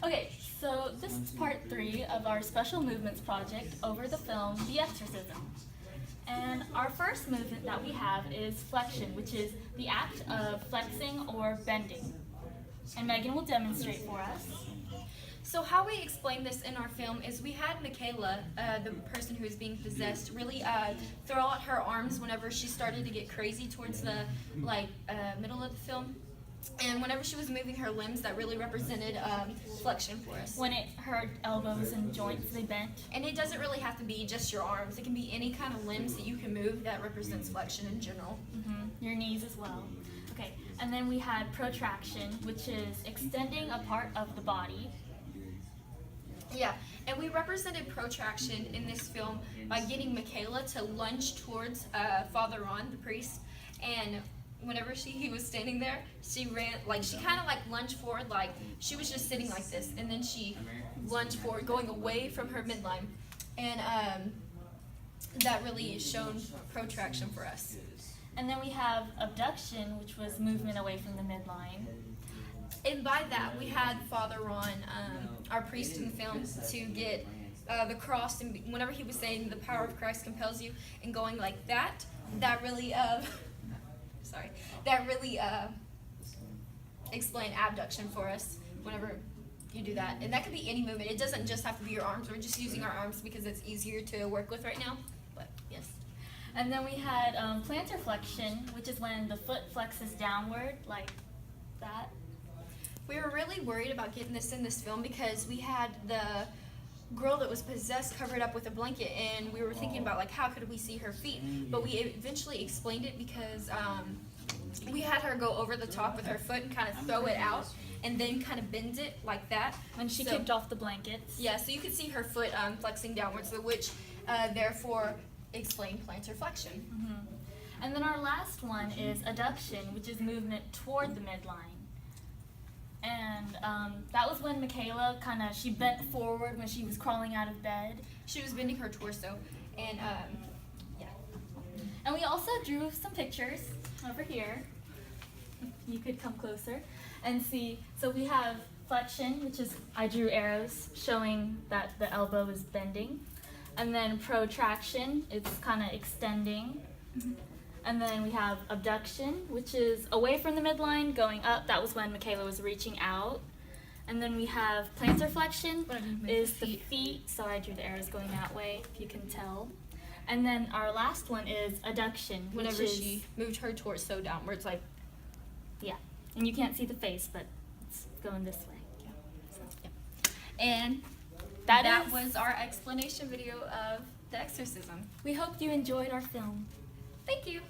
Okay, so this is part 3 of our special movements project over the film The Exorcism. And our first movement that we have is flexion, which is the act of flexing or bending. And Megan will demonstrate for us. So how we explained this in our film is we had Michaela, the person who was being possessed, really throw out her arms whenever she started to get crazy towards the middle of the film. And whenever she was moving her limbs, that really represented flexion for us. When her elbows and joints, they bent. And it doesn't really have to be just your arms. It can be any kind of limbs that you can move that represents flexion in general. Your knees as well. Okay, and then we had protraction, which is extending a part of the body. Yeah, and we represented protraction in this film by getting Michaela to lunge towards Father Ron, the priest, and whenever he was standing there, she ran, she kind of lunged forward, like she was just sitting like this, and then she lunged forward, going away from her midline, and that really shown protraction for us. And then we have abduction, which was movement away from the midline. And by that, we had Father Ron, our priest in the film, to get the cross, and whenever he was saying the power of Christ compels you, and going like that, that really, explained abduction for us whenever you do that. And that could be any movement. It doesn't just have to be your arms. We're just using our arms because it's easier to work with right now, but yes. And then we had plantar flexion, which is when the foot flexes downward, like that. We were really worried about getting this in this film because we had the girl that was possessed covered up with a blanket, and we were thinking about how could we see her feet, but we eventually explained it because we had her go over the top with her foot and kind of throw it out and then kind of bend it like that. When she kicked off the blankets. Yeah, so you could see her foot flexing downwards, which therefore explained plantar flexion. And then our last one is adduction, which is movement toward the midline. And that was when Michaela she bent forward when she was crawling out of bed. She was bending her torso, and yeah. And we also drew some pictures over here. You could come closer and see. So we have flexion, which is, I drew arrows showing that the elbow is bending. And then protraction, it's kind of extending. And then we have abduction, which is away from the midline, going up. That was when Michaela was reaching out. And then we have plantar flexion, is the feet. So I drew the arrows going that way, if you can tell. And then our last one is adduction, whenever she moved her torso downwards, yeah. And you can't see the face, but it's going this way. Yeah. So, yeah. And that was our explanation video of The Exorcism. We hope you enjoyed our film. Thank you.